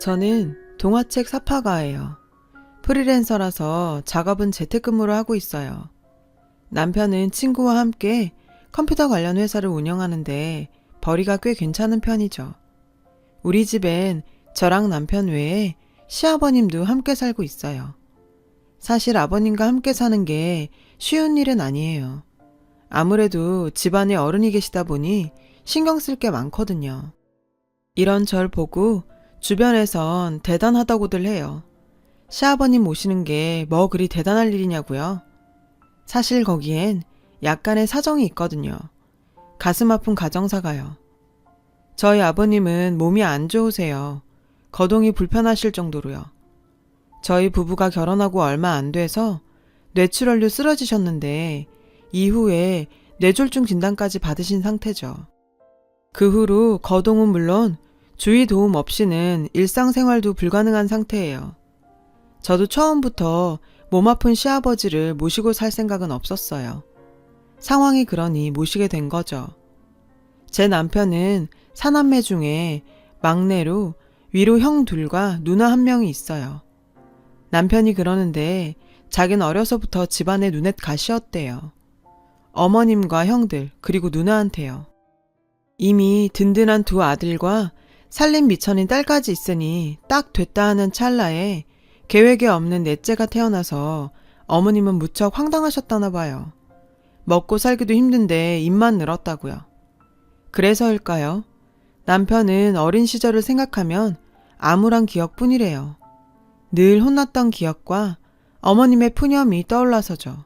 저는 동화책 사파가예요. 프리랜서라서 작업은 재택근무로 하고 있어요. 남편은 친구와 함께 컴퓨터 관련 회사를 운영하는데 벌이가 꽤 괜찮은 편이죠. 우리 집엔 저랑 남편 외에 시아버님도 함께 살고 있어요. 사실 아버님과 함께 사는 게 쉬운 일은 아니에요. 아무래도 집안에 어른이 계시다 보니 신경 쓸 게 많거든요. 이런 절 보고 주변에선 대단하다고들 해요. 시아버님 모시는 게 뭐 그리 대단할 일이냐고요? 사실 거기엔 약간의 사정이 있거든요. 가슴 아픈 가정사가요. 저희 아버님은 몸이 안 좋으세요. 거동이 불편하실 정도로요. 저희 부부가 결혼하고 얼마 안 돼서 뇌출혈로 쓰러지셨는데 이후에 뇌졸중 진단까지 받으신 상태죠. 그 후로 거동은 물론 주위 도움 없이는 일상생활도 불가능한 상태예요. 저도 처음부터 몸 아픈 시아버지를 모시고 살 생각은 없었어요. 상황이 그러니 모시게 된 거죠. 제 남편은 사남매 중에 막내로 위로 형 둘과 누나 한 명이 있어요. 남편이 그러는데 자기는 어려서부터 집안의 눈엣 가시였대요. 어머님과 형들 그리고 누나한테요. 이미 든든한 두 아들과 살림 미천인 딸까지 있으니 딱 됐다 하는 찰나에 계획에 없는 넷째가 태어나서 어머님은 무척 황당하셨다나 봐요. 먹고 살기도 힘든데 입만 늘었다고요. 그래서일까요? 남편은 어린 시절을 생각하면 암울한 기억뿐이래요. 늘 혼났던 기억과 어머님의 푸념이 떠올라서죠.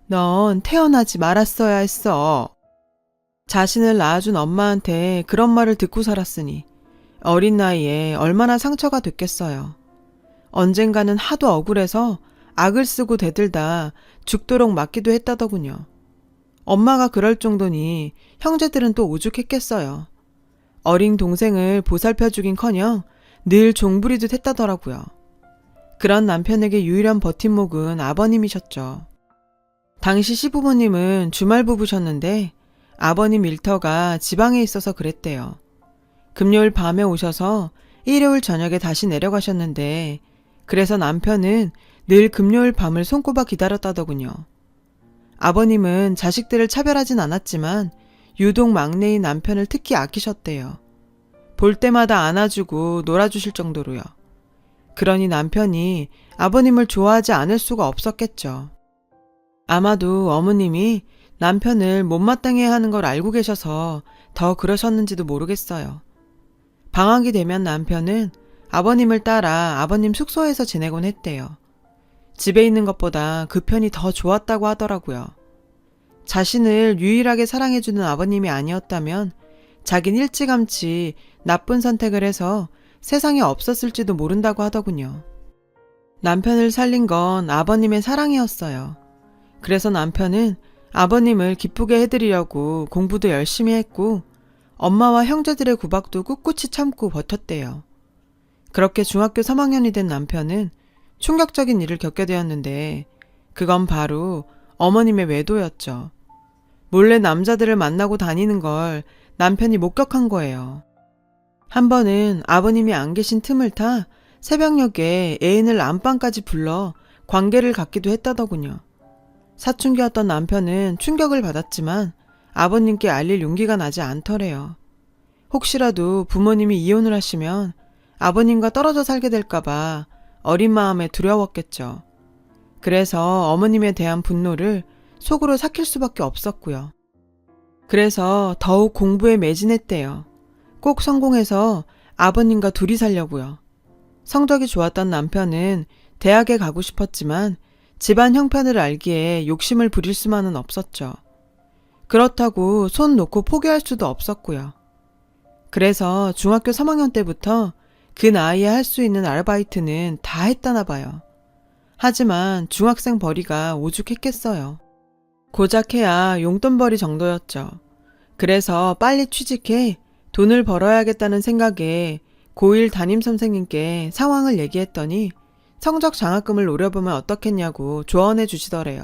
넌 태어나지 말았어야 했어. 자신을 낳아준 엄마한테 그런 말을 듣고 살았으니 어린 나이에 얼마나 상처가 됐겠어요. 언젠가는 하도 억울해서 악을 쓰고 대들다 죽도록 맞기도 했다더군요. 엄마가 그럴 정도니 형제들은 또 오죽했겠어요. 어린 동생을 보살펴주긴커녕 늘 종부리듯 했다더라고요. 그런 남편에게 유일한 버팀목은 아버님이셨죠. 당시 시부모님은 주말 부부셨는데 아버님 일터가 지방에 있어서 그랬대요. 금요일 밤에 오셔서 일요일 저녁에 다시 내려가셨는데 그래서 남편은 늘 금요일 밤을 손꼽아 기다렸다더군요. 아버님은 자식들을 차별하진 않았지만 유독 막내인 남편을 특히 아끼셨대요. 볼 때마다 안아주고 놀아주실 정도로요. 그러니 남편이 아버님을 좋아하지 않을 수가 없었겠죠. 아마도 어머님이 남편을 못마땅해 하는 걸 알고 계셔서 더 그러셨는지도 모르겠어요. 방학이 되면 남편은 아버님을 따라 아버님 숙소에서 지내곤 했대요. 집에 있는 것보다 그 편이 더 좋았다고 하더라고요. 자신을 유일하게 사랑해주는 아버님이 아니었다면 자긴 일찌감치 나쁜 선택을 해서 세상에 없었을지도 모른다고 하더군요. 남편을 살린 건 아버님의 사랑이었어요. 그래서 남편은 아버님을 기쁘게 해드리려고 공부도 열심히 했고 엄마와 형제들의 구박도 꿋꿋이 참고 버텼대요. 그렇게 중학교 3학년이 된 남편은 충격적인 일을 겪게 되었는데 그건 바로 어머님의 외도였죠. 몰래 남자들을 만나고 다니는 걸 남편이 목격한 거예요. 한 번은 아버님이 안 계신 틈을 타 새벽녘에 애인을 안방까지 불러 관계를 갖기도 했다더군요. 사춘기였던 남편은 충격을 받았지만 아버님께 알릴 용기가 나지 않더래요. 혹시라도 부모님이 이혼을 하시면 아버님과 떨어져 살게 될까봐 어린 마음에 두려웠겠죠. 그래서 어머님에 대한 분노를 속으로 삭힐 수밖에 없었고요. 그래서 더욱 공부에 매진했대요. 꼭 성공해서 아버님과 둘이 살려고요. 성적이 좋았던 남편은 대학에 가고 싶었지만 집안 형편을 알기에 욕심을 부릴 수만은 없었죠. 그렇다고 손 놓고 포기할 수도 없었고요. 그래서 중학교 3학년 때부터 그 나이에 할 수 있는 아르바이트는 다 했다나 봐요. 하지만 중학생 벌이가 오죽했겠어요. 고작 해야 용돈벌이 정도였죠. 그래서 빨리 취직해 돈을 벌어야겠다는 생각에 고1 담임선생님께 상황을 얘기했더니 성적 장학금을 노려보면 어떻겠냐고 조언해 주시더래요.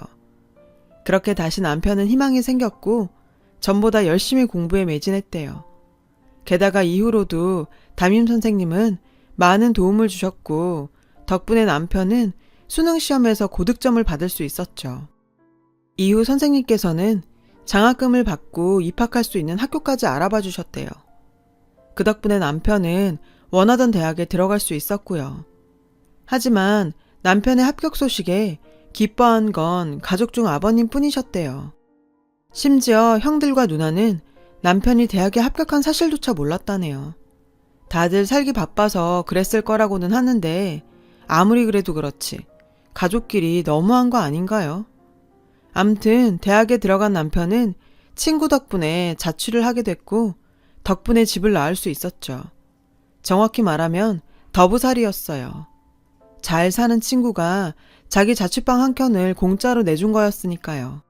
그렇게 다시 남편은 희망이 생겼고 전보다 열심히 공부에 매진했대요. 게다가 이후로도 담임선생님은 많은 도움을 주셨고 덕분에 남편은 수능 시험에서 고득점을 받을 수 있었죠. 이후 선생님께서는 장학금을 받고 입학할 수 있는 학교까지 알아봐 주셨대요. 그 덕분에 남편은 원하던 대학에 들어갈 수 있었고요. 하지만 남편의 합격 소식에 기뻐한 건 가족 중 아버님 뿐이셨대요. 심지어 형들과 누나는 남편이 대학에 합격한 사실조차 몰랐다네요. 다들 살기 바빠서 그랬을 거라고는 하는데 아무리 그래도 그렇지 가족끼리 너무한 거 아닌가요? 암튼 대학에 들어간 남편은 친구 덕분에 자취를 하게 됐고 덕분에 집을 나을 수 있었죠. 정확히 말하면 더부살이였어요. 잘 사는 친구가 자기 자취방 한 켠을 공짜로 내준 거였으니까요.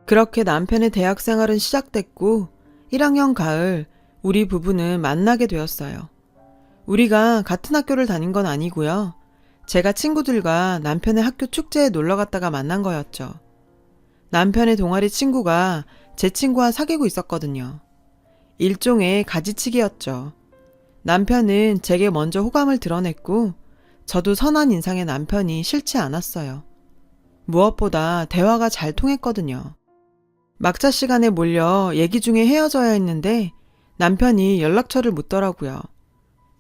그렇게 남편의 대학 생활은 시작됐고 1학년 가을 우리 부부는 만나게 되었어요. 우리가 같은 학교를 다닌 건 아니고요. 제가 친구들과 남편의 학교 축제에 놀러 갔다가 만난 거였죠. 남편의 동아리 친구가 제 친구와 사귀고 있었거든요. 일종의 가지치기였죠. 남편은 제게 먼저 호감을 드러냈고 저도 선한 인상의 남편이 싫지 않았어요. 무엇보다 대화가 잘 통했거든요. 막차 시간에 몰려 얘기 중에 헤어져야 했는데 남편이 연락처를 묻더라고요.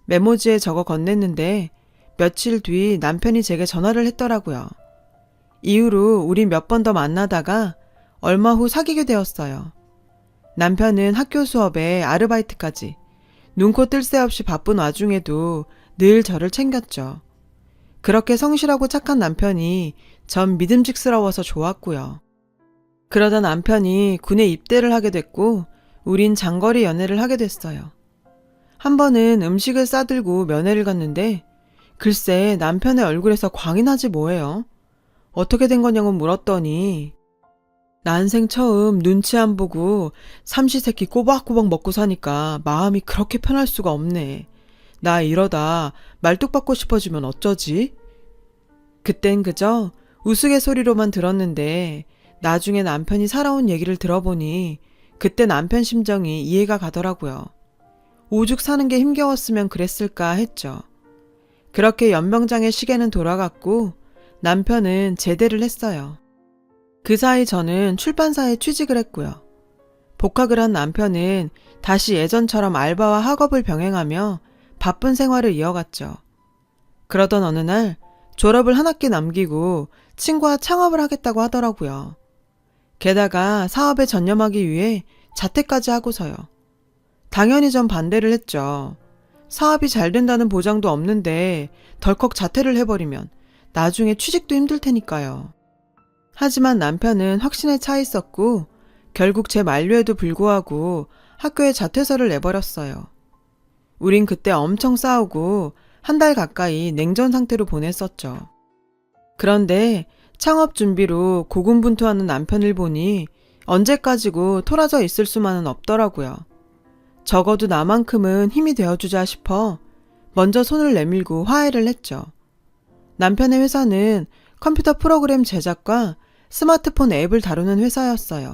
메모지에 적어 건넸는데 며칠 뒤 남편이 제게 전화를 했더라고요. 이후로 우리 몇 번 더 만나다가 얼마 후 사귀게 되었어요. 남편은 학교 수업에 아르바이트까지 눈코 뜰 새 없이 바쁜 와중에도 늘 저를 챙겼죠. 그렇게 성실하고 착한 남편이 전 믿음직스러워서 좋았고요. 그러다 남편이 군에 입대를 하게 됐고 우린 장거리 연애를 하게 됐어요. 한 번은 음식을 싸들고 면회를 갔는데 글쎄 남편의 얼굴에서 광이 나지 뭐예요. 어떻게 된 거냐고 물었더니 난생 처음 눈치 안 보고 삼시세끼 꼬박꼬박 먹고 사니까 마음이 그렇게 편할 수가 없네. 나 이러다 말뚝박고 싶어지면 어쩌지? 그땐 그저 우스갯소리로만 들었는데 나중에 남편이 살아온 얘기를 들어보니 그때 남편 심정이 이해가 가더라고요. 오죽 사는 게 힘겨웠으면 그랬을까 했죠. 그렇게 연병장의 시계는 돌아갔고 남편은 제대를 했어요. 그 사이 저는 출판사에 취직을 했고요. 복학을 한 남편은 다시 예전처럼 알바와 학업을 병행하며 바쁜 생활을 이어갔죠. 그러던 어느 날 졸업을 한 학기 남기고 친구와 창업을 하겠다고 하더라고요. 게다가 사업에 전념하기 위해 자퇴까지 하고서요. 당연히 전 반대를 했죠. 사업이 잘 된다는 보장도 없는데 덜컥 자퇴를 해버리면 나중에 취직도 힘들 테니까요. 하지만 남편은 확신에 차 있었고 결국 제 만류에도 불구하고 학교에 자퇴서를 내버렸어요. 우린 그때 엄청 싸우고 한 달 가까이 냉전 상태로 보냈었죠. 그런데 창업 준비로 고군분투하는 남편을 보니 언제까지고 토라져 있을 수만은 없더라고요. 적어도 나만큼은 힘이 되어주자 싶어 먼저 손을 내밀고 화해를 했죠. 남편의 회사는 컴퓨터 프로그램 제작과 스마트폰 앱을 다루는 회사였어요.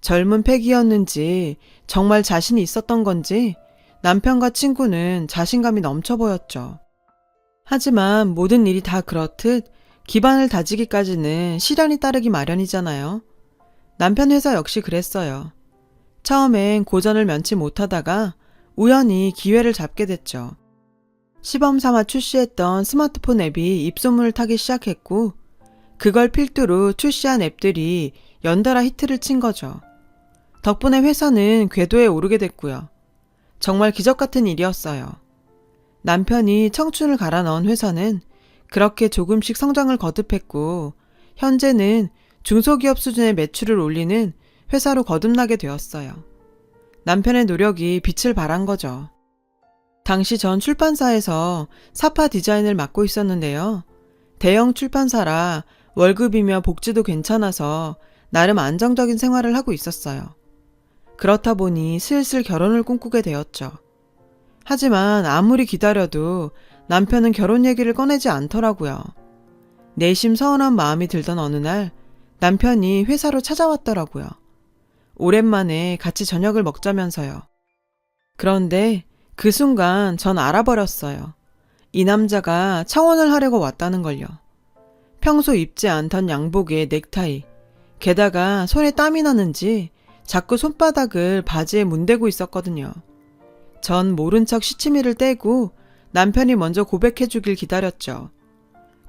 젊은 패기였는지 정말 자신이 있었던 건지 남편과 친구는 자신감이 넘쳐 보였죠. 하지만 모든 일이 다 그렇듯 기반을 다지기까지는 시련이 따르기 마련이잖아요. 남편 회사 역시 그랬어요. 처음엔 고전을 면치 못하다가 우연히 기회를 잡게 됐죠. 시범 삼아 출시했던 스마트폰 앱이 입소문을 타기 시작했고 그걸 필두로 출시한 앱들이 연달아 히트를 친 거죠. 덕분에 회사는 궤도에 오르게 됐고요. 정말 기적 같은 일이었어요. 남편이 청춘을 갈아 넣은 회사는 그렇게 조금씩 성장을 거듭했고 현재는 중소기업 수준의 매출을 올리는 회사로 거듭나게 되었어요. 남편의 노력이 빛을 발한 거죠. 당시 전 출판사에서 사파 디자인을 맡고 있었는데요. 대형 출판사라 월급이며 복지도 괜찮아서 나름 안정적인 생활을 하고 있었어요. 그렇다 보니 슬슬 결혼을 꿈꾸게 되었죠. 하지만 아무리 기다려도 남편은 결혼 얘기를 꺼내지 않더라고요. 내심 서운한 마음이 들던 어느 날 남편이 회사로 찾아왔더라고요. 오랜만에 같이 저녁을 먹자면서요. 그런데 그 순간 전 알아버렸어요. 이 남자가 청혼을 하려고 왔다는 걸요. 평소 입지 않던 양복에 넥타이, 게다가 손에 땀이 나는지 자꾸 손바닥을 바지에 문대고 있었거든요. 전 모른 척 시치미를 떼고 남편이 먼저 고백해주길 기다렸죠.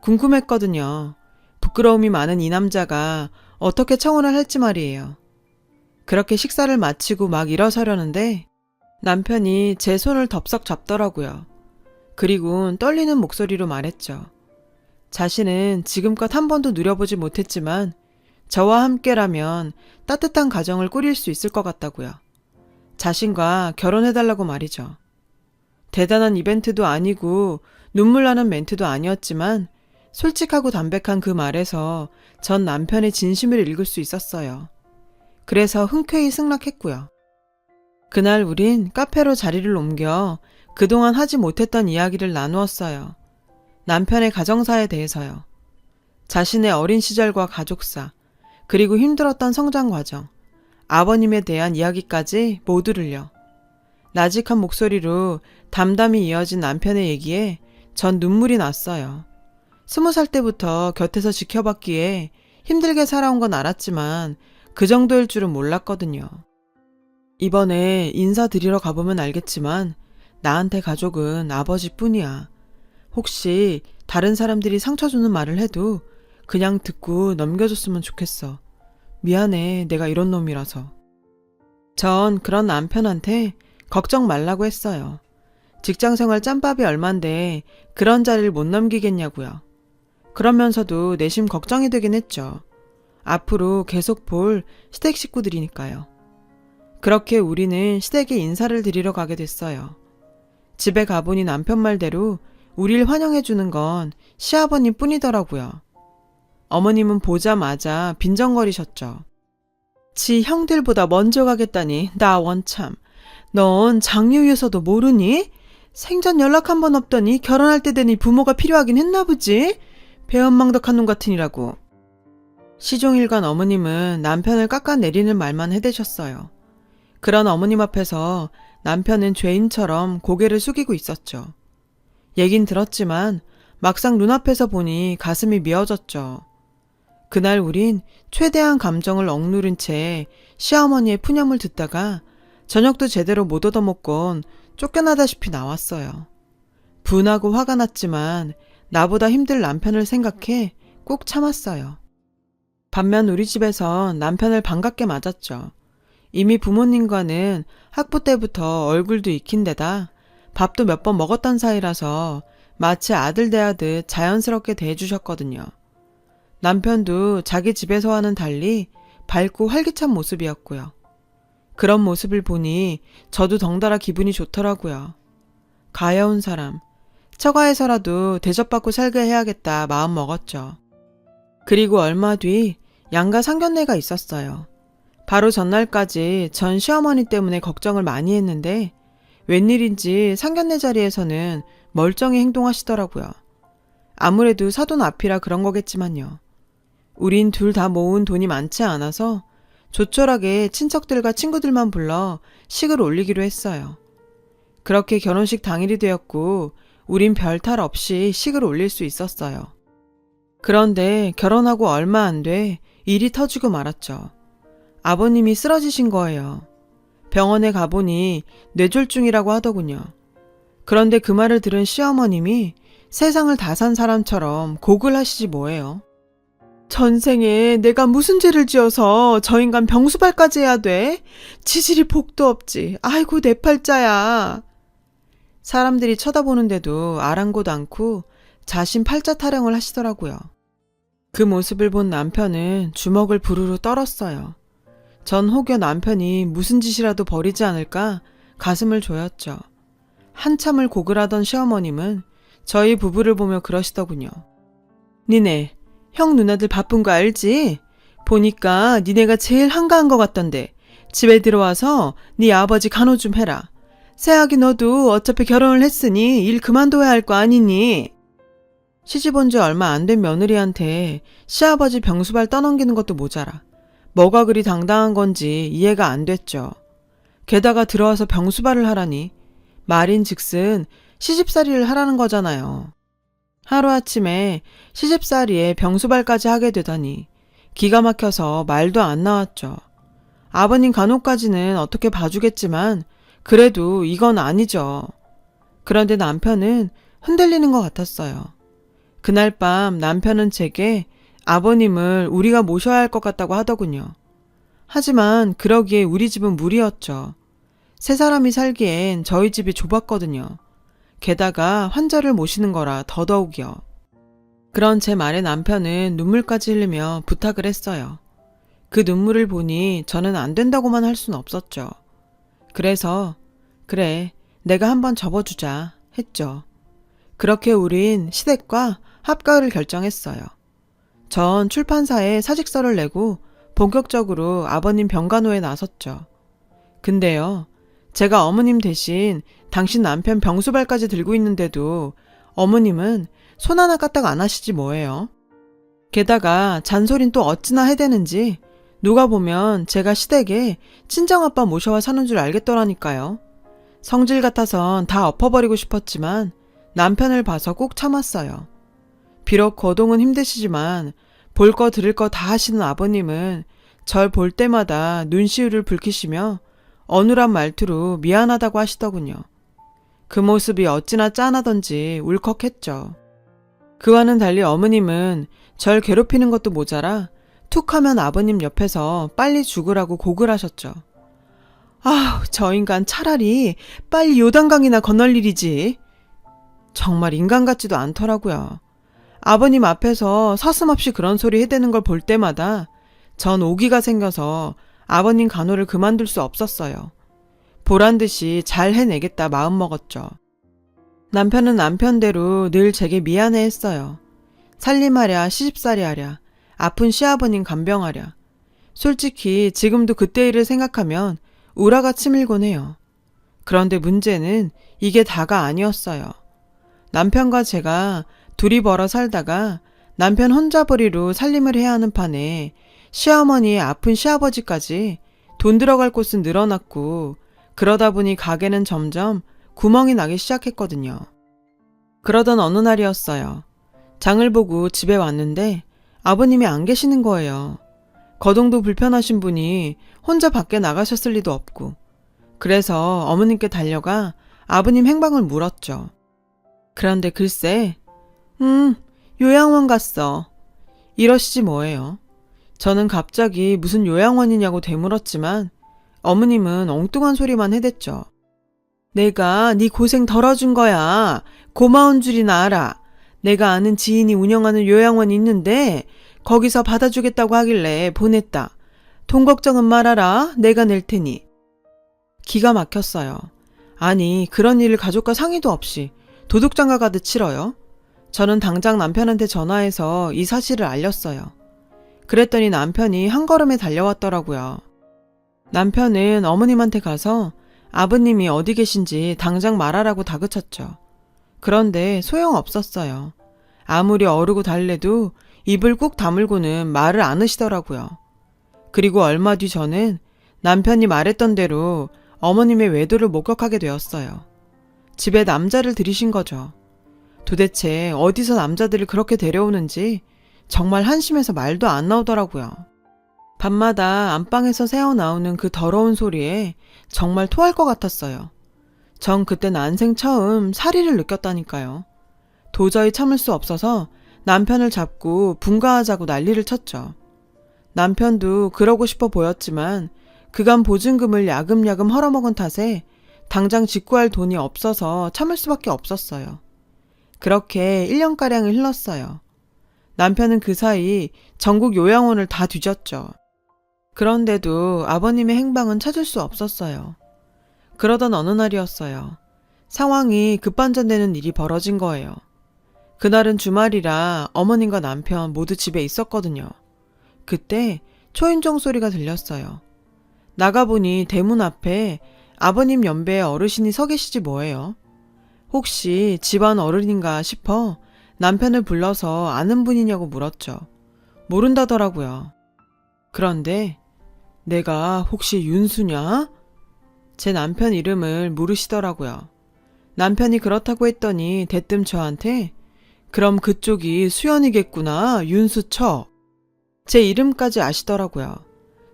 궁금했거든요. 부끄러움이 많은 이 남자가 어떻게 청혼을 할지 말이에요. 그렇게 식사를 마치고 막 일어서려는데 남편이 제 손을 덥석 잡더라고요. 그리고 떨리는 목소리로 말했죠. 자신은 지금껏 한 번도 누려보지 못했지만 저와 함께라면 따뜻한 가정을 꾸릴 수 있을 것 같다고요. 자신과 결혼해달라고 말이죠. 대단한 이벤트도 아니고 눈물 나는 멘트도 아니었지만 솔직하고 담백한 그 말에서 전 남편의 진심을 읽을 수 있었어요. 그래서 흔쾌히 승낙했고요. 그날 우린 카페로 자리를 옮겨 그동안 하지 못했던 이야기를 나누었어요. 남편의 가정사에 대해서요. 자신의 어린 시절과 가족사, 그리고 힘들었던 성장 과정, 아버님에 대한 이야기까지 모두를요. 나직한 목소리로 담담히 이어진 남편의 얘기에 전 눈물이 났어요. 20살 때부터 곁에서 지켜봤기에 힘들게 살아온 건 알았지만 그 정도일 줄은 몰랐거든요. 이번에 인사드리러 가보면 알겠지만 나한테 가족은 아버지뿐이야. 혹시 다른 사람들이 상처 주는 말을 해도 그냥 듣고 넘겨줬으면 좋겠어. 미안해, 내가 이런 놈이라서. 전 그런 남편한테 걱정 말라고 했어요. 직장생활 짬밥이 얼만데 그런 자리를 못 넘기겠냐고요. 그러면서도 내심 걱정이 되긴 했죠. 앞으로 계속 볼 시댁 식구들이니까요. 그렇게 우리는 시댁에 인사를 드리러 가게 됐어요. 집에 가보니 남편 말대로 우릴 환영해주는 건 시아버님 뿐이더라고요. 어머님은 보자마자 빈정거리셨죠. 지 형들보다 먼저 가겠다니 나 원참. 넌 장유유서도 모르니? 생전 연락 한 번 없더니 결혼할 때 되니 부모가 필요하긴 했나 보지? 배은망덕한 놈 같으니라고. 시종일관 어머님은 남편을 깎아내리는 말만 해대셨어요. 그런 어머님 앞에서 남편은 죄인처럼 고개를 숙이고 있었죠. 얘긴 들었지만 막상 눈앞에서 보니 가슴이 미어졌죠. 그날 우린 최대한 감정을 억누른 채 시어머니의 푸념을 듣다가 저녁도 제대로 못 얻어먹곤 쫓겨나다시피 나왔어요. 분하고 화가 났지만 나보다 힘들 남편을 생각해 꾹 참았어요. 반면 우리 집에선 남편을 반갑게 맞았죠. 이미 부모님과는 학부 때부터 얼굴도 익힌 데다 밥도 몇 번 먹었던 사이라서 마치 아들 대하듯 자연스럽게 대해주셨거든요. 남편도 자기 집에서와는 달리 밝고 활기찬 모습이었고요. 그런 모습을 보니 저도 덩달아 기분이 좋더라고요. 가여운 사람, 처가에서라도 대접받고 살게 해야겠다 마음 먹었죠. 그리고 얼마 뒤 양가 상견례가 있었어요. 바로 전날까지 전 시어머니 때문에 걱정을 많이 했는데 웬일인지 상견례 자리에서는 멀쩡히 행동하시더라고요. 아무래도 사돈 앞이라 그런 거겠지만요. 우린 둘 다 모은 돈이 많지 않아서 조촐하게 친척들과 친구들만 불러 식을 올리기로 했어요. 그렇게 결혼식 당일이 되었고 우린 별탈 없이 식을 올릴 수 있었어요. 그런데 결혼하고 얼마 안 돼 일이 터지고 말았죠. 아버님이 쓰러지신 거예요. 병원에 가보니 뇌졸중이라고 하더군요. 그런데 그 말을 들은 시어머님이 세상을 다 산 사람처럼 곡을 하시지 뭐예요. 전생에 내가 무슨 죄를 지어서 저 인간 병수발까지 해야 돼? 지질이 복도 없지. 아이고 내 팔자야. 사람들이 쳐다보는데도 아랑곳 않고 자신 팔자 타령을 하시더라고요. 그 모습을 본 남편은 주먹을 부르르 떨었어요. 전 혹여 남편이 무슨 짓이라도 벌이지 않을까 가슴을 조였죠. 한참을 곡을 하던 시어머님은 저희 부부를 보며 그러시더군요. 니네 형 누나들 바쁜 거 알지? 보니까 니네가 제일 한가한 것 같던데 집에 들어와서 네 아버지 간호 좀 해라. 새아기 너도 어차피 결혼을 했으니 일 그만둬야 할 거 아니니? 시집 온 지 얼마 안 된 며느리한테 시아버지 병수발 떠넘기는 것도 모자라. 뭐가 그리 당당한 건지 이해가 안 됐죠. 게다가 들어와서 병수발을 하라니 말인즉슨 시집살이를 하라는 거잖아요. 하루아침에 시집살이에 병수발까지 하게 되다니 기가 막혀서 말도 안 나왔죠. 아버님 간호까지는 어떻게 봐주겠지만 그래도 이건 아니죠. 그런데 남편은 흔들리는 것 같았어요. 그날 밤 남편은 제게 아버님을 우리가 모셔야 할 것 같다고 하더군요. 하지만 그러기에 우리 집은 무리였죠. 세 사람이 살기엔 저희 집이 좁았거든요. 게다가 환자를 모시는 거라 더더욱이요. 그런 제 말에 남편은 눈물까지 흘리며 부탁을 했어요. 그 눈물을 보니 저는 안 된다고만 할 순 없었죠. 그래서 그래, 내가 한번 접어주자 했죠. 그렇게 우린 시댁과 합가를 결정했어요. 전 출판사에 사직서를 내고 본격적으로 아버님 병간호에 나섰죠. 근데요, 제가 어머님 대신 당신 남편 병수발까지 들고 있는데도 어머님은 손 하나 까딱 안 하시지 뭐예요. 게다가 잔소린 또 어찌나 해대는지 누가 보면 제가 시댁에 친정아빠 모셔와 사는 줄 알겠더라니까요. 성질 같아선 다 엎어버리고 싶었지만 남편을 봐서 꼭 참았어요. 비록 거동은 힘드시지만 볼 거 들을 거 다 하시는 아버님은 절 볼 때마다 눈시울을 붉히시며 어눌한 말투로 미안하다고 하시더군요. 그 모습이 어찌나 짠하던지 울컥했죠. 그와는 달리 어머님은 절 괴롭히는 것도 모자라 툭 하면 아버님 옆에서 빨리 죽으라고 곡을 하셨죠. 아우, 저 인간 차라리 빨리 요단강이나 건널 일이지. 정말 인간 같지도 않더라고요. 아버님 앞에서 서슴없이 그런 소리 해대는 걸 볼 때마다 전 오기가 생겨서 아버님 간호를 그만둘 수 없었어요. 보란듯이 잘 해내겠다 마음먹었죠. 남편은 남편대로 늘 제게 미안해했어요. 살림하랴 시집살이하랴 아픈 시아버님 간병하랴. 솔직히 지금도 그때 일을 생각하면 우라가 치밀곤 해요. 그런데 문제는 이게 다가 아니었어요. 남편과 제가 둘이 벌어 살다가 남편 혼자벌이로 살림을 해야 하는 판에 시어머니의 아픈 시아버지까지 돈 들어갈 곳은 늘어났고 그러다 보니 가게는 점점 구멍이 나기 시작했거든요. 그러던 어느 날이었어요. 장을 보고 집에 왔는데 아버님이 안 계시는 거예요. 거동도 불편하신 분이 혼자 밖에 나가셨을 리도 없고 그래서 어머님께 달려가 아버님 행방을 물었죠. 그런데 글쎄 요양원 갔어. 이러시지 뭐예요. 저는 갑자기 무슨 요양원이냐고 되물었지만 어머님은 엉뚱한 소리만 해댔죠. 내가 네 고생 덜어준 거야. 고마운 줄이나 알아. 내가 아는 지인이 운영하는 요양원이 있는데 거기서 받아주겠다고 하길래 보냈다. 돈 걱정은 말아라. 내가 낼 테니. 기가 막혔어요. 아니, 그런 일을 가족과 상의도 없이 도둑장가 가듯 치러요. 저는 당장 남편한테 전화해서 이 사실을 알렸어요. 그랬더니 남편이 한 걸음에 달려왔더라고요. 남편은 어머님한테 가서 아버님이 어디 계신지 당장 말하라고 다그쳤죠. 그런데 소용없었어요. 아무리 어르고 달래도 입을 꾹 다물고는 말을 안 하시더라고요. 그리고 얼마 뒤 저는 남편이 말했던 대로 어머님의 외도를 목격하게 되었어요. 집에 남자를 들이신 거죠. 도대체 어디서 남자들을 그렇게 데려오는지 정말 한심해서 말도 안 나오더라고요. 밤마다 안방에서 새어나오는 그 더러운 소리에 정말 토할 것 같았어요. 전 그때 난생 처음 사리를 느꼈다니까요. 도저히 참을 수 없어서 남편을 잡고 분가하자고 난리를 쳤죠. 남편도 그러고 싶어 보였지만 그간 보증금을 야금야금 헐어먹은 탓에 당장 직구할 돈이 없어서 참을 수밖에 없었어요. 그렇게 1년가량이 흘렀어요. 남편은 그 사이 전국 요양원을 다 뒤졌죠. 그런데도 아버님의 행방은 찾을 수 없었어요. 그러던 어느 날이었어요. 상황이 급반전되는 일이 벌어진 거예요. 그날은 주말이라 어머님과 남편 모두 집에 있었거든요. 그때 초인종 소리가 들렸어요. 나가보니 대문 앞에 아버님 연배의 어르신이 서 계시지 뭐예요. 혹시 집안 어른인가 싶어 남편을 불러서 아는 분이냐고 물었죠. 모른다더라고요. 그런데 내가 혹시 윤수냐? 제 남편 이름을 물으시더라고요. 남편이 그렇다고 했더니 대뜸 저한테 그럼 그쪽이 수연이겠구나, 윤수처. 제 이름까지 아시더라고요.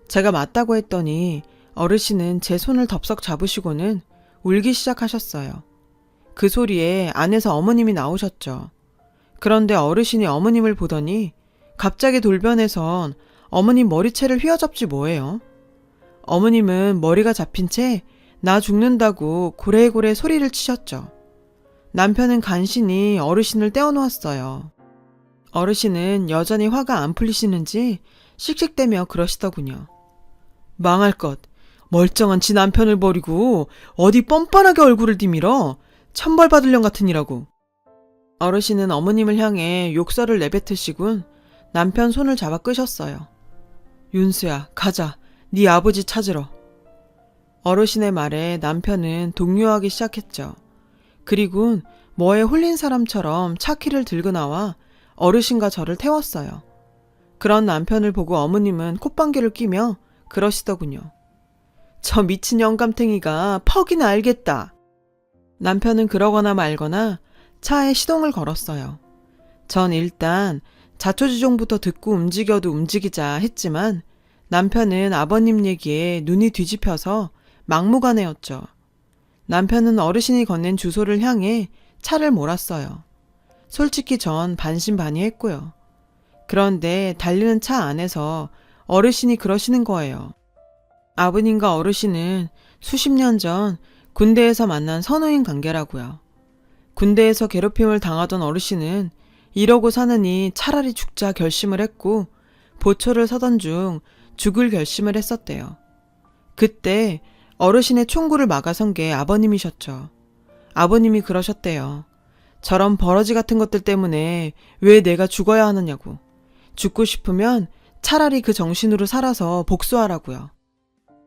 제가 맞다고 했더니 어르신은 제 손을 덥석 잡으시고는 울기 시작하셨어요. 그 소리에 안에서 어머님이 나오셨죠. 그런데 어르신이 어머님을 보더니 갑자기 돌변해선 어머님 머리채를 휘어잡지 뭐예요. 어머님은 머리가 잡힌 채 나 죽는다고 고래고래 소리를 치셨죠. 남편은 간신히 어르신을 떼어놓았어요. 어르신은 여전히 화가 안 풀리시는지 씩씩대며 그러시더군요. 망할 것, 멀쩡한 지 남편을 버리고 어디 뻔뻔하게 얼굴을 디밀어. 천벌받을 년 같으니라고. 어르신은 어머님을 향해 욕설을 내뱉으시곤 남편 손을 잡아 끄셨어요. 윤수야, 가자. 네 아버지 찾으러. 어르신의 말에 남편은 동요하기 시작했죠. 그리곤 뭐에 홀린 사람처럼 차키를 들고 나와 어르신과 저를 태웠어요. 그런 남편을 보고 어머님은 콧방귀를 뀌며 그러시더군요. 저 미친 영감탱이가 퍽이나 알겠다. 남편은 그러거나 말거나 차에 시동을 걸었어요. 전 일단 자초지종부터 듣고 움직여도 움직이자 했지만 남편은 아버님 얘기에 눈이 뒤집혀서 막무가내였죠. 남편은 어르신이 건넨 주소를 향해 차를 몰았어요. 솔직히 전 반신반의했고요. 그런데 달리는 차 안에서 어르신이 그러시는 거예요. 아버님과 어르신은 수십 년 전 군대에서 만난 선후인 관계라고요. 군대에서 괴롭힘을 당하던 어르신은 이러고 사느니 차라리 죽자 결심을 했고 보초를 서던 중 죽을 결심을 했었대요. 그때 어르신의 총구를 막아선 게 아버님이셨죠. 아버님이 그러셨대요. 저런 버러지 같은 것들 때문에 왜 내가 죽어야 하느냐고. 죽고 싶으면 차라리 그 정신으로 살아서 복수하라고요.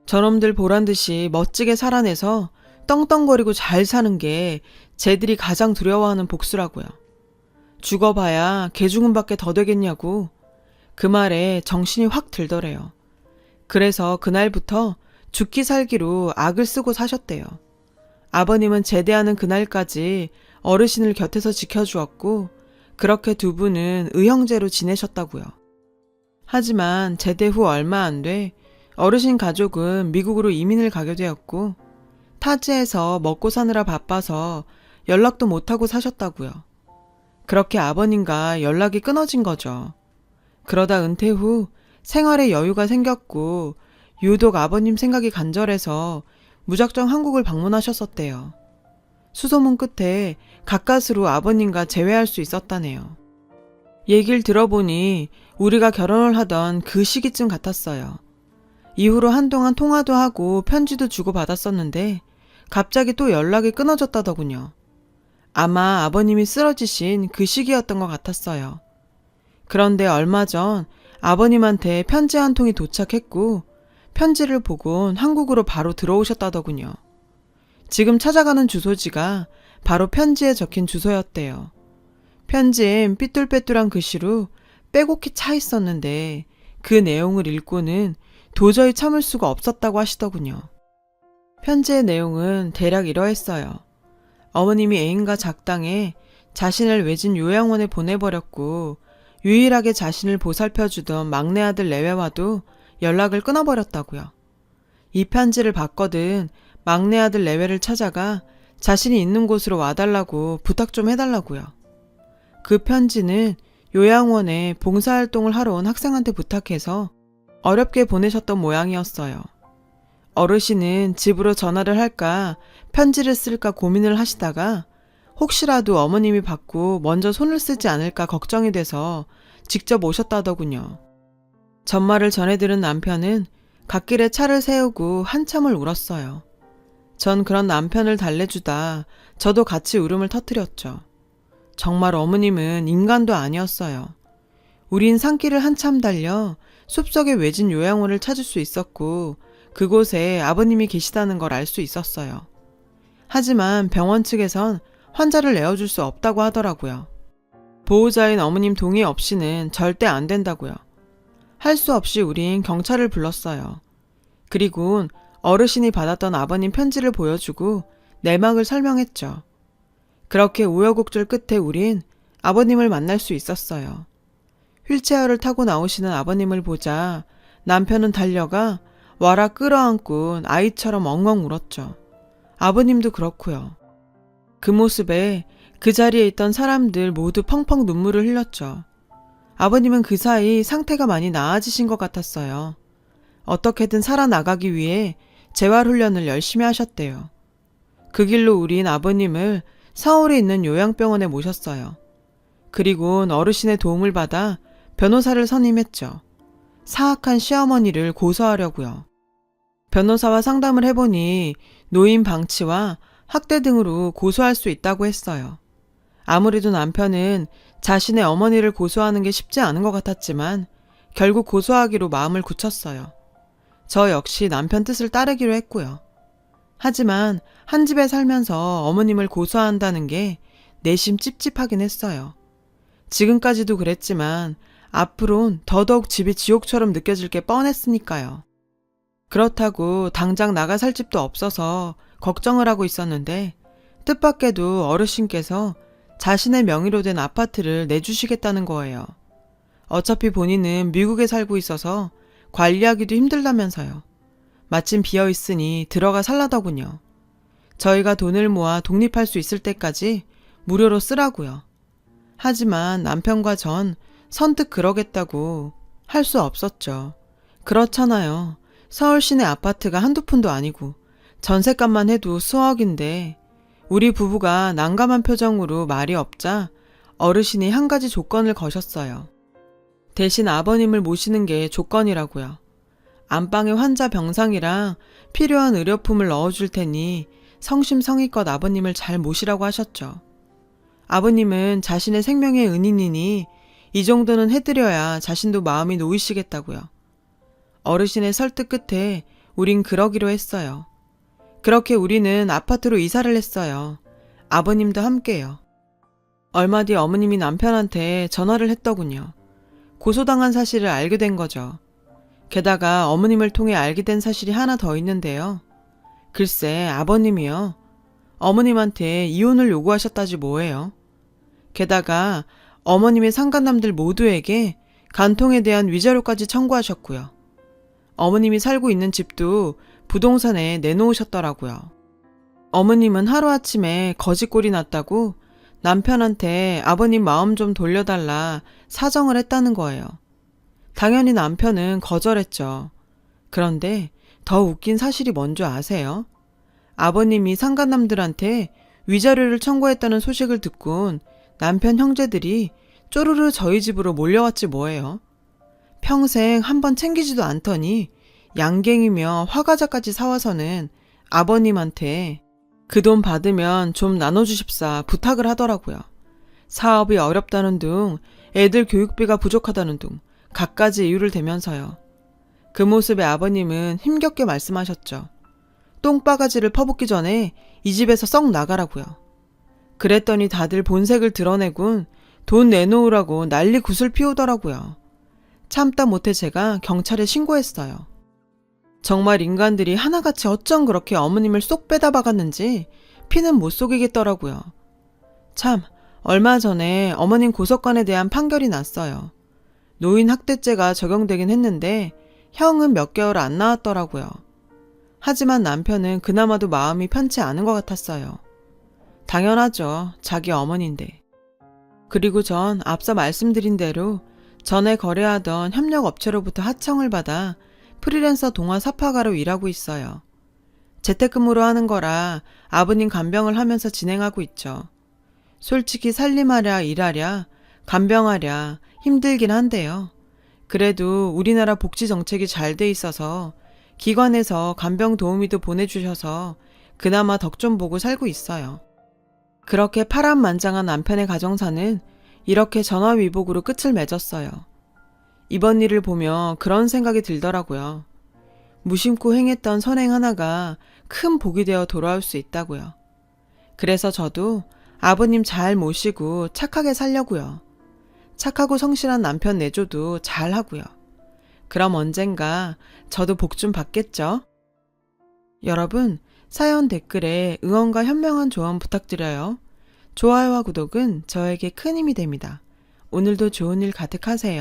저놈들 보란듯이 멋지게 살아내서 떵떵거리고 잘 사는 게 쟤들이 가장 두려워하는 복수라고요. 죽어봐야 개죽음밖에 더 되겠냐고. 그 말에 정신이 확 들더래요. 그래서 그날부터 죽기 살기로 악을 쓰고 사셨대요. 아버님은 제대하는 그날까지 어르신을 곁에서 지켜주었고 그렇게 두 분은 의형제로 지내셨다고요. 하지만 제대 후 얼마 안 돼 어르신 가족은 미국으로 이민을 가게 되었고 타지에서 먹고 사느라 바빠서 연락도 못하고 사셨다고요. 그렇게 아버님과 연락이 끊어진 거죠. 그러다 은퇴 후 생활에 여유가 생겼고 유독 아버님 생각이 간절해서 무작정 한국을 방문하셨었대요. 수소문 끝에 가까스로 아버님과 재회할 수 있었다네요. 얘기를 들어보니 우리가 결혼을 하던 그 시기쯤 같았어요. 이후로 한동안 통화도 하고 편지도 주고받았었는데 갑자기 또 연락이 끊어졌다더군요. 아마 아버님이 쓰러지신 그 시기였던 것 같았어요. 그런데 얼마 전 아버님한테 편지 한 통이 도착했고 편지를 보곤 한국으로 바로 들어오셨다더군요. 지금 찾아가는 주소지가 바로 편지에 적힌 주소였대요. 편지엔 삐뚤빼뚤한 글씨로 빼곡히 차 있었는데 그 내용을 읽고는 도저히 참을 수가 없었다고 하시더군요. 편지의 내용은 대략 이러했어요. 어머님이 애인과 작당해 자신을 외진 요양원에 보내버렸고 유일하게 자신을 보살펴주던 막내 아들 내외와도 연락을 끊어버렸다고요. 이 편지를 받거든 막내 아들 내외를 찾아가 자신이 있는 곳으로 와달라고 부탁 좀 해달라고요. 그 편지는 요양원에 봉사활동을 하러 온 학생한테 부탁해서 어렵게 보내셨던 모양이었어요. 어르신은 집으로 전화를 할까 편지를 쓸까 고민을 하시다가 혹시라도 어머님이 받고 먼저 손을 쓰지 않을까 걱정이 돼서 직접 오셨다더군요. 전말을 전해들은 남편은 갓길에 차를 세우고 한참을 울었어요. 전 그런 남편을 달래주다 저도 같이 울음을 터뜨렸죠. 정말 어머님은 인간도 아니었어요. 우린 산길을 한참 달려 숲속의 외진 요양원을 찾을 수 있었고 그곳에 아버님이 계시다는 걸 알 수 있었어요. 하지만 병원 측에선 환자를 내어줄 수 없다고 하더라고요. 보호자인 어머님 동의 없이는 절대 안 된다고요. 할 수 없이 우린 경찰을 불렀어요. 그리고 어르신이 받았던 아버님 편지를 보여주고 내막을 설명했죠. 그렇게 우여곡절 끝에 우린 아버님을 만날 수 있었어요. 휠체어를 타고 나오시는 아버님을 보자 남편은 달려가 와라 끌어안고 아이처럼 엉엉 울었죠. 아버님도 그렇고요. 그 모습에 그 자리에 있던 사람들 모두 펑펑 눈물을 흘렸죠. 아버님은 그 사이 상태가 많이 나아지신 것 같았어요. 어떻게든 살아나가기 위해 재활훈련을 열심히 하셨대요. 그 길로 우린 아버님을 서울에 있는 요양병원에 모셨어요. 그리고 어르신의 도움을 받아 변호사를 선임했죠. 사악한 시어머니를 고소하려고요. 변호사와 상담을 해보니 노인 방치와 학대 등으로 고소할 수 있다고 했어요. 아무래도 남편은 자신의 어머니를 고소하는 게 쉽지 않은 것 같았지만 결국 고소하기로 마음을 굳혔어요. 저 역시 남편 뜻을 따르기로 했고요. 하지만 한 집에 살면서 어머님을 고소한다는 게 내심 찝찝하긴 했어요. 지금까지도 그랬지만 앞으론 더더욱 집이 지옥처럼 느껴질 게 뻔했으니까요. 그렇다고 당장 나가 살 집도 없어서 걱정을 하고 있었는데 뜻밖에도 어르신께서 자신의 명의로 된 아파트를 내주시겠다는 거예요. 어차피 본인은 미국에 살고 있어서 관리하기도 힘들다면서요. 마침 비어있으니 들어가 살라더군요. 저희가 돈을 모아 독립할 수 있을 때까지 무료로 쓰라고요. 하지만 남편과 전 선뜻 그러겠다고 할 수 없었죠. 그렇잖아요. 서울 시내 아파트가 한두 푼도 아니고 전셋값만 해도 수억인데 우리 부부가 난감한 표정으로 말이 없자 어르신이 한 가지 조건을 거셨어요. 대신 아버님을 모시는 게 조건이라고요. 안방에 환자 병상이랑 필요한 의료품을 넣어줄 테니 성심성의껏 아버님을 잘 모시라고 하셨죠. 아버님은 자신의 생명의 은인이니 이 정도는 해드려야 자신도 마음이 놓이시겠다고요. 어르신의 설득 끝에 우린 그러기로 했어요. 그렇게 우리는 아파트로 이사를 했어요. 아버님도 함께요. 얼마 뒤 어머님이 남편한테 전화를 했더군요. 고소당한 사실을 알게 된 거죠. 게다가 어머님을 통해 알게 된 사실이 하나 더 있는데요. 글쎄 아버님이요. 어머님한테 이혼을 요구하셨다지 뭐예요. 게다가 어머님의 상간남들 모두에게 간통에 대한 위자료까지 청구하셨고요. 어머님이 살고 있는 집도 부동산에 내놓으셨더라고요. 어머님은 하루아침에 거짓골이 났다고 남편한테 아버님 마음 좀 돌려달라 사정을 했다는 거예요. 당연히 남편은 거절했죠. 그런데 더 웃긴 사실이 뭔지 아세요? 아버님이 상간남들한테 위자료를 청구했다는 소식을 듣곤 남편 형제들이 쪼르르 저희 집으로 몰려왔지 뭐예요. 평생 한번 챙기지도 않더니 양갱이며 화과자까지 사와서는 아버님한테 그 돈 받으면 좀 나눠주십사 부탁을 하더라고요. 사업이 어렵다는 둥, 애들 교육비가 부족하다는 둥 갖가지 이유를 대면서요. 그 모습에 아버님은 힘겹게 말씀하셨죠. 똥바가지를 퍼붓기 전에 이 집에서 썩 나가라고요. 그랬더니 다들 본색을 드러내곤 돈 내놓으라고 난리 굿을 피우더라고요. 참다 못해 제가 경찰에 신고했어요. 정말 인간들이 하나같이 어쩜 그렇게 어머님을 쏙 빼다 박았는지 피는 못 속이겠더라고요. 참, 얼마 전에 어머님 고소건에 대한 판결이 났어요. 노인 학대죄가 적용되긴 했는데 형은 몇 개월 안 나왔더라고요. 하지만 남편은 그나마도 마음이 편치 않은 것 같았어요. 당연하죠. 자기 어머니인데. 그리고 전 앞서 말씀드린 대로 전에 거래하던 협력업체로부터 하청을 받아 프리랜서 동화 사파가로 일하고 있어요. 재택근무로 하는 거라 아버님 간병을 하면서 진행하고 있죠. 솔직히 살림하랴 일하랴 간병하랴 힘들긴 한데요. 그래도 우리나라 복지 정책이 잘 돼 있어서 기관에서 간병 도우미도 보내주셔서 그나마 덕 좀 보고 살고 있어요. 그렇게 파란만장한 남편의 가정사는 이렇게 전화위복으로 끝을 맺었어요. 이번 일을 보며 그런 생각이 들더라고요. 무심코 행했던 선행 하나가 큰 복이 되어 돌아올 수 있다고요. 그래서 저도 아버님 잘 모시고 착하게 살려고요. 착하고 성실한 남편 내조도 잘 하고요. 그럼 언젠가 저도 복 좀 받겠죠? 여러분, 사연 댓글에 응원과 현명한 조언 부탁드려요. 좋아요와 구독은 저에게 큰 힘이 됩니다. 오늘도 좋은 일 가득하세요.